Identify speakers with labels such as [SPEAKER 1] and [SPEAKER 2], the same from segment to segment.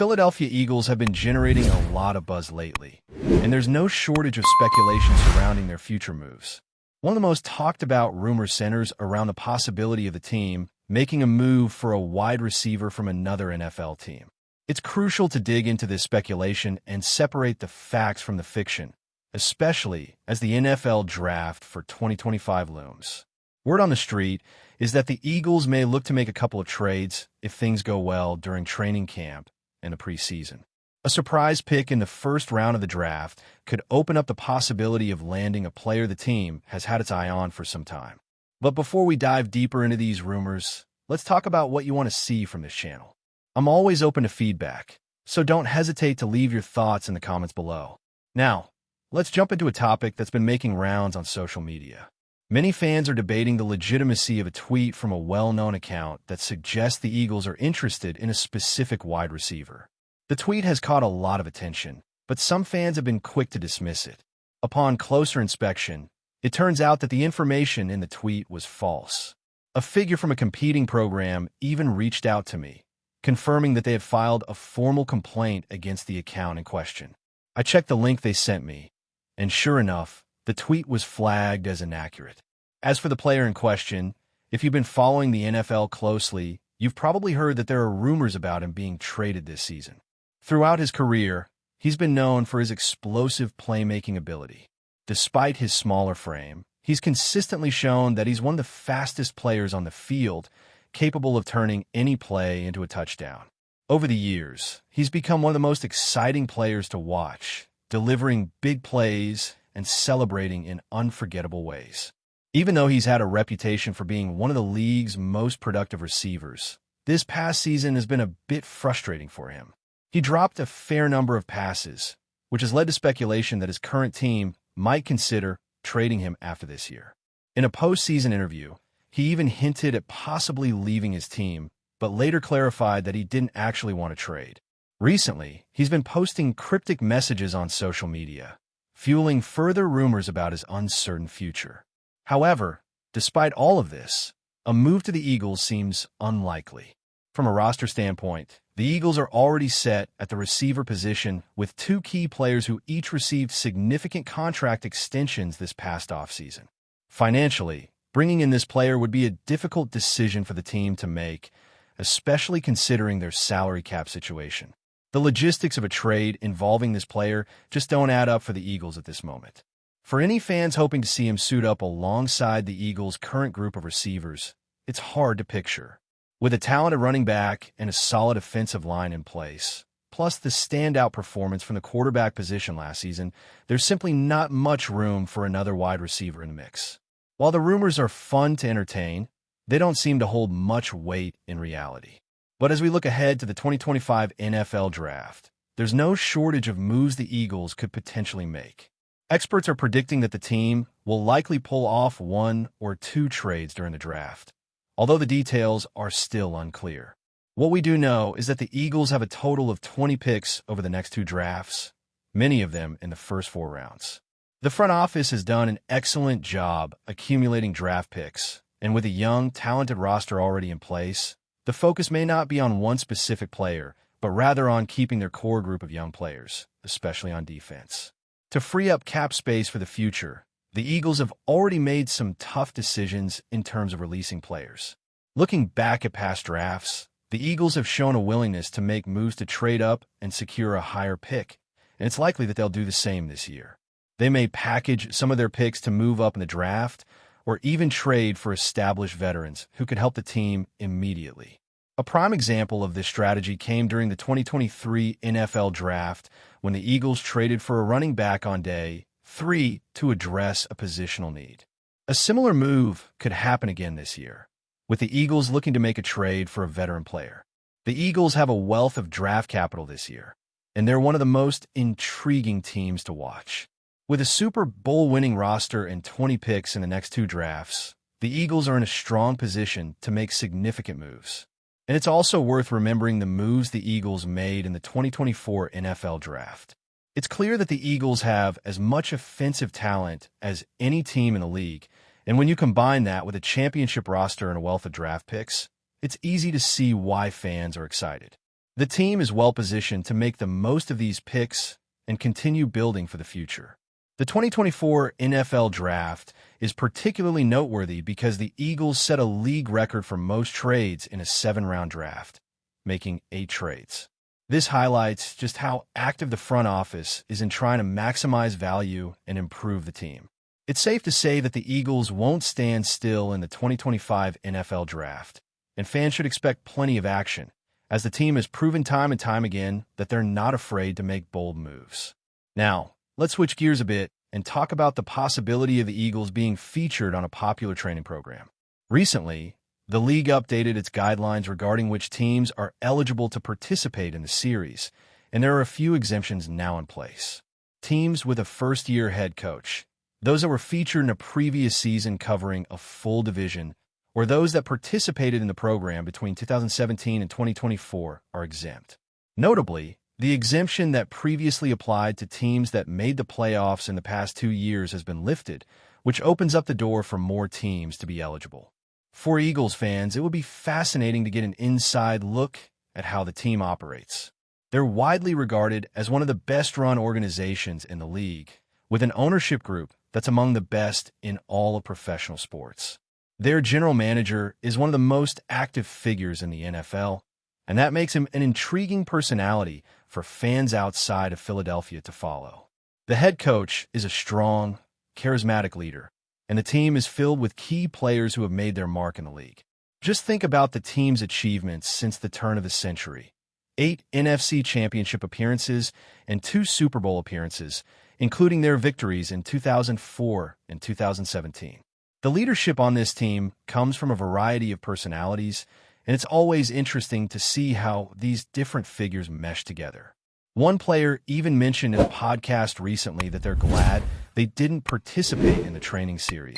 [SPEAKER 1] Philadelphia Eagles have been generating a lot of buzz lately, and there's no shortage of speculation surrounding their future moves. One of the most talked about rumors centers around the possibility of the team making a move for a wide receiver from another NFL team. It's crucial to dig into this speculation and separate the facts from the fiction, especially as the NFL draft for 2025 looms. Word on the street is that the Eagles may look to make a couple of trades if things go well during training camp and the preseason. A surprise pick in the first round of the draft could open up the possibility of landing a player the team has had its eye on for some time. But before we dive deeper into these rumors, let's talk about what you want to see from this channel. I'm always open to feedback, so don't hesitate to leave your thoughts in the comments below. Now, let's jump into a topic that's been making rounds on social media. Many fans are debating the legitimacy of a tweet from a well-known account that suggests the Eagles are interested in a specific wide receiver. The tweet has caught a lot of attention, but some fans have been quick to dismiss it. Upon closer inspection, it turns out that the information in the tweet was false. A figure from a competing program even reached out to me, confirming that they had filed a formal complaint against the account in question. I checked the link they sent me, and sure enough, the tweet was flagged as inaccurate. As for the player in question, if you've been following the NFL closely, you've probably heard that there are rumors about him being traded this season. Throughout his career, he's been known for his explosive playmaking ability. Despite his smaller frame, he's consistently shown that he's one of the fastest players on the field, capable of turning any play into a touchdown. Over the years, he's become one of the most exciting players to watch, delivering big plays and celebrating in unforgettable ways. Even though he's had a reputation for being one of the league's most productive receivers, this past season has been a bit frustrating for him. He dropped a fair number of passes, which has led to speculation that his current team might consider trading him after this year. In a postseason interview, he even hinted at possibly leaving his team, but later clarified that he didn't actually want to trade. Recently, he's been posting cryptic messages on social media, fueling further rumors about his uncertain future. However, despite all of this, a move to the Eagles seems unlikely. From a roster standpoint, the Eagles are already set at the receiver position with two key players who each received significant contract extensions this past offseason. Financially, bringing in this player would be a difficult decision for the team to make, especially considering their salary cap situation. The logistics of a trade involving this player just don't add up for the Eagles at this moment. For any fans hoping to see him suit up alongside the Eagles' current group of receivers, it's hard to picture. With a talented running back and a solid offensive line in place, plus the standout performance from the quarterback position last season, there's simply not much room for another wide receiver in the mix. While the rumors are fun to entertain, they don't seem to hold much weight in reality. But as we look ahead to the 2025 NFL Draft, there's no shortage of moves the Eagles could potentially make. Experts are predicting that the team will likely pull off one or two trades during the draft, although the details are still unclear. What we do know is that the Eagles have a total of 20 picks over the next two drafts, many of them in the first 4 rounds. The front office has done an excellent job accumulating draft picks, and with a young, talented roster already in place, the focus may not be on one specific player, but rather on keeping their core group of young players, especially on defense. To free up cap space for the future, the Eagles have already made some tough decisions in terms of releasing players. Looking back at past drafts, the Eagles have shown a willingness to make moves to trade up and secure a higher pick, and it's likely that they'll do the same this year. They may package some of their picks to move up in the draft, or even trade for established veterans who could help the team immediately. A prime example of this strategy came during the 2023 NFL Draft when the Eagles traded for a running back on day 3 to address a positional need. A similar move could happen again this year, with the Eagles looking to make a trade for a veteran player. The Eagles have a wealth of draft capital this year, and they're one of the most intriguing teams to watch. With a Super Bowl-winning roster and 20 picks in the next 2 drafts, the Eagles are in a strong position to make significant moves. And it's also worth remembering the moves the Eagles made in the 2024 NFL Draft. It's clear that the Eagles have as much offensive talent as any team in the league, and when you combine that with a championship roster and a wealth of draft picks, it's easy to see why fans are excited. The team is well positioned to make the most of these picks and continue building for the future. The 2024 NFL Draft is particularly noteworthy because the Eagles set a league record for most trades in a 7-round draft, making 8 trades. This highlights just how active the front office is in trying to maximize value and improve the team. It's safe to say that the Eagles won't stand still in the 2025 NFL Draft, and fans should expect plenty of action, as the team has proven time and time again that they're not afraid to make bold moves. Now, let's switch gears a bit and talk about the possibility of the Eagles being featured on a popular training program. Recently, the league updated its guidelines regarding which teams are eligible to participate in the series, and there are a few exemptions now in place. Teams with a first-year head coach, those that were featured in a previous season covering a full division, or those that participated in the program between 2017 and 2024 are exempt. Notably, the exemption that previously applied to teams that made the playoffs in the past 2 years has been lifted, which opens up the door for more teams to be eligible. For Eagles fans, it will be fascinating to get an inside look at how the team operates. They're widely regarded as one of the best-run organizations in the league, with an ownership group that's among the best in all of professional sports. Their general manager is one of the most active figures in the NFL, and that makes him an intriguing personality for fans outside of Philadelphia to follow. The head coach is a strong, charismatic leader, and the team is filled with key players who have made their mark in the league. Just think about the team's achievements since the turn of the century. 8 NFC Championship appearances and 2 Super Bowl appearances, including their victories in 2004 and 2017. The leadership on this team comes from a variety of personalities, and it's always interesting to see how these different figures mesh together. One player even mentioned in a podcast recently that they're glad they didn't participate in the training series,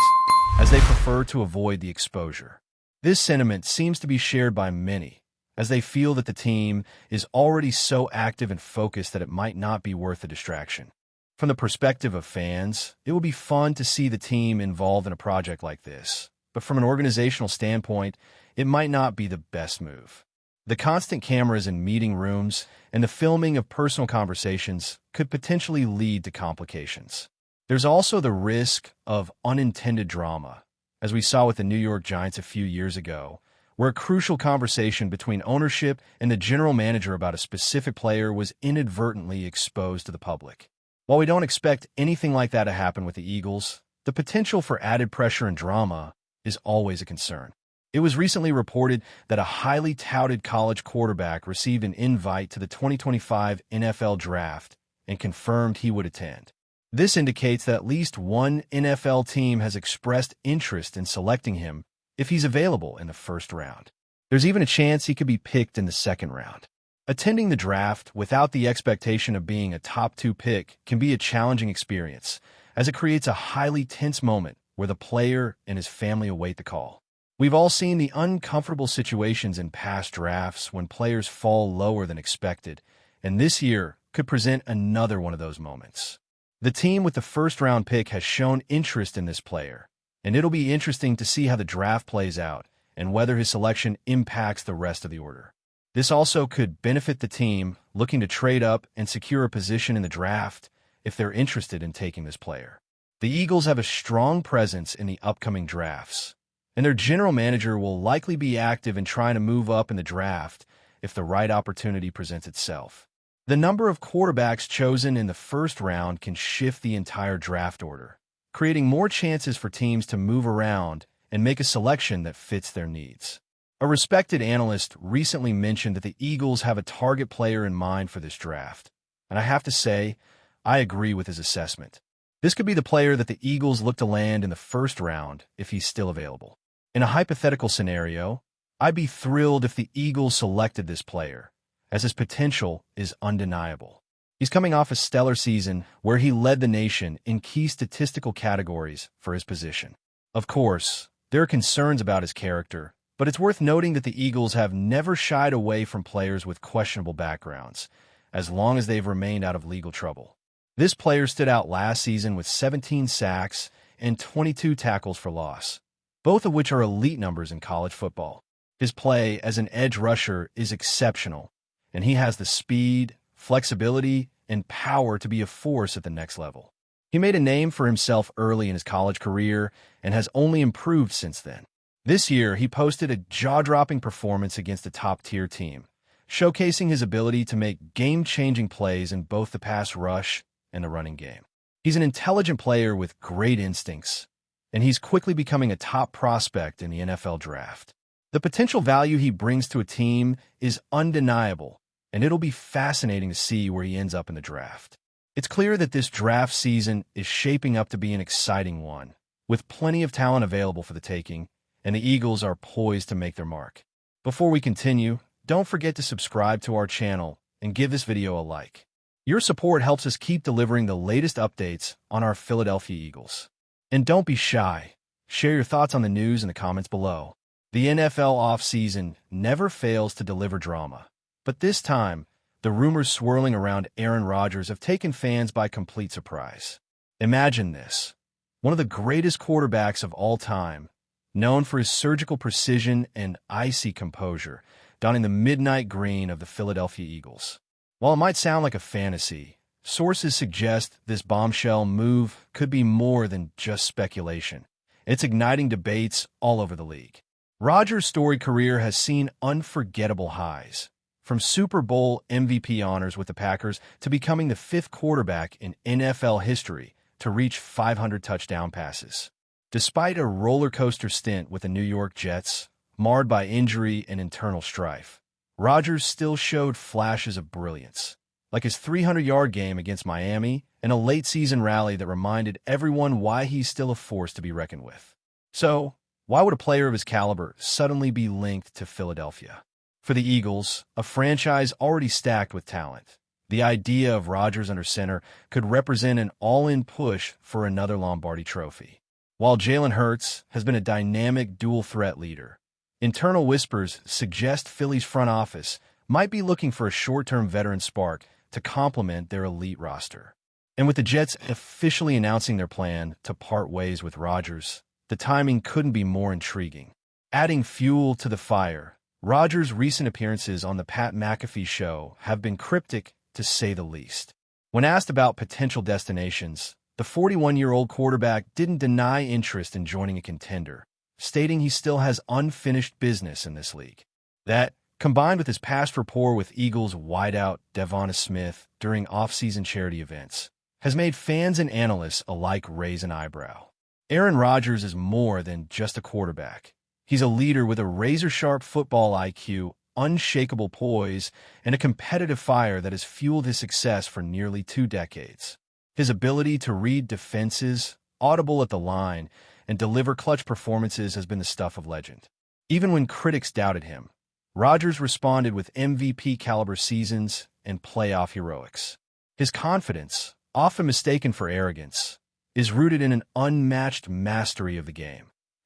[SPEAKER 1] as they prefer to avoid the exposure. This sentiment seems to be shared by many, as they feel that the team is already so active and focused that it might not be worth the distraction. From the perspective of fans, it will be fun to see the team involved in a project like this, but from an organizational standpoint, it might not be the best move. The constant cameras in meeting rooms and the filming of personal conversations could potentially lead to complications. There's also the risk of unintended drama, as we saw with the New York Giants a few years ago, where a crucial conversation between ownership and the general manager about a specific player was inadvertently exposed to the public. While we don't expect anything like that to happen with the Eagles, the potential for added pressure and drama is always a concern. It was recently reported that a highly touted college quarterback received an invite to the 2025 NFL Draft and confirmed he would attend. This indicates that at least one NFL team has expressed interest in selecting him if he's available in the first round. There's even a chance he could be picked in the second round. Attending the draft without the expectation of being a top 2 pick can be a challenging experience, as it creates a highly tense moment where the player and his family await the call. We've all seen the uncomfortable situations in past drafts when players fall lower than expected, and this year could present another one of those moments. The team with the first-round pick has shown interest in this player, and it'll be interesting to see how the draft plays out and whether his selection impacts the rest of the order. This also could benefit the team looking to trade up and secure a position in the draft if they're interested in taking this player. The Eagles have a strong presence in the upcoming drafts, and their general manager will likely be active in trying to move up in the draft if the right opportunity presents itself. The number of quarterbacks chosen in the first round can shift the entire draft order, creating more chances for teams to move around and make a selection that fits their needs. A respected analyst recently mentioned that the Eagles have a target player in mind for this draft, and I have to say, I agree with his assessment. This could be the player that the Eagles look to land in the first round if he's still available. In a hypothetical scenario, I'd be thrilled if the Eagles selected this player, as his potential is undeniable. He's coming off a stellar season where he led the nation in key statistical categories for his position. Of course, there are concerns about his character, but it's worth noting that the Eagles have never shied away from players with questionable backgrounds, as long as they've remained out of legal trouble. This player stood out last season with 17 sacks and 22 tackles for loss, both of which are elite numbers in college football. His play as an edge rusher is exceptional, and he has the speed, flexibility, and power to be a force at the next level. He made a name for himself early in his college career and has only improved since then. This year, he posted a jaw-dropping performance against a top-tier team, showcasing his ability to make game-changing plays in both the pass rush and the running game. He's an intelligent player with great instincts, and he's quickly becoming a top prospect in the NFL draft. The potential value he brings to a team is undeniable, and it'll be fascinating to see where he ends up in the draft. It's clear that this draft season is shaping up to be an exciting one, with plenty of talent available for the taking, and the Eagles are poised to make their mark. Before we continue, don't forget to subscribe to our channel and give this video a like. Your support helps us keep delivering the latest updates on our Philadelphia Eagles. And don't be shy. Share your thoughts on the news in the comments below. The NFL offseason never fails to deliver drama. But this time, the rumors swirling around Aaron Rodgers have taken fans by complete surprise. Imagine this. One of the greatest quarterbacks of all time, known for his surgical precision and icy composure, donning the midnight green of the Philadelphia Eagles. While it might sound like a fantasy, sources suggest this bombshell move could be more than just speculation. It's igniting debates all over the league. Rodgers' storied career has seen unforgettable highs, from Super Bowl MVP honors with the Packers to becoming the fifth quarterback in NFL history to reach 500 touchdown passes. Despite a roller coaster stint with the New York Jets, marred by injury and internal strife, Rodgers still showed flashes of brilliance, like his 300-yard game against Miami and a late-season rally that reminded everyone why he's still a force to be reckoned with. So, why would a player of his caliber suddenly be linked to Philadelphia? For the Eagles, a franchise already stacked with talent, the idea of Rodgers under center could represent an all-in push for another Lombardi trophy. While Jalen Hurts has been a dynamic dual-threat leader, internal whispers suggest Philly's front office might be looking for a short-term veteran spark to complement their elite roster. And with the Jets officially announcing their plan to part ways with Rodgers, the timing couldn't be more intriguing. Adding fuel to the fire, Rodgers' recent appearances on the Pat McAfee show have been cryptic, to say the least. When asked about potential destinations, the 41-year-old quarterback didn't deny interest in joining a contender, stating he still has unfinished business in this league. That, combined with his past rapport with Eagles wideout Devonta Smith during off-season charity events, has made fans and analysts alike raise an eyebrow. Aaron Rodgers is more than just a quarterback. He's a leader with a razor-sharp football IQ, unshakable poise, and a competitive fire that has fueled his success for nearly 2 decades. His ability to read defenses, audible at the line, and deliver clutch performances has been the stuff of legend. Even when critics doubted him, Rodgers responded with MVP-caliber seasons and playoff heroics. His confidence, often mistaken for arrogance, is rooted in an unmatched mastery of the game,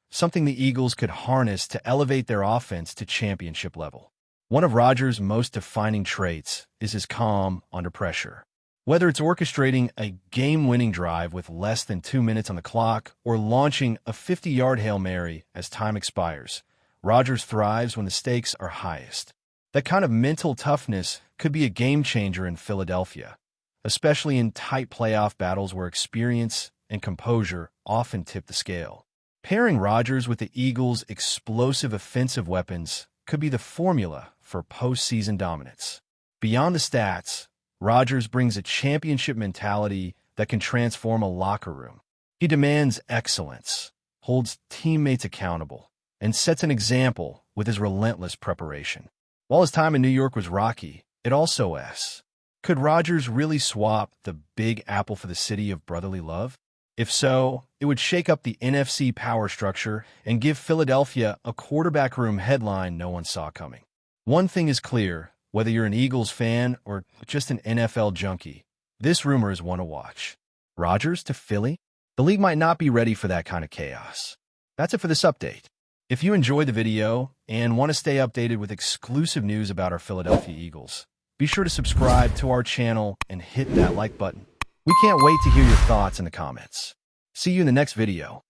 [SPEAKER 1] something the Eagles could harness to elevate their offense to championship level. One of Rodgers' most defining traits is his calm under pressure. Whether it's orchestrating a game-winning drive with less than 2 minutes on the clock or launching a 50-yard Hail Mary as time expires, Rodgers thrives when the stakes are highest. That kind of mental toughness could be a game-changer in Philadelphia, especially in tight playoff battles where experience and composure often tip the scale. Pairing Rodgers with the Eagles' explosive offensive weapons could be the formula for postseason dominance. Beyond the stats, Rodgers brings a championship mentality that can transform a locker room. He demands excellence, holds teammates accountable, and sets an example with his relentless preparation. While his time in New York was rocky, it also asks, could Rodgers really swap the Big Apple for the city of brotherly love? If so, it would shake up the NFC power structure and give Philadelphia a quarterback room headline no one saw coming. One thing is clear, whether you're an Eagles fan or just an NFL junkie, this rumor is one to watch. Rodgers to Philly? The league might not be ready for that kind of chaos. That's it for this update. If you enjoyed the video and want to stay updated with exclusive news about our Philadelphia Eagles, be sure to subscribe to our channel and hit that like button. We can't wait to hear your thoughts in the comments. See you in the next video.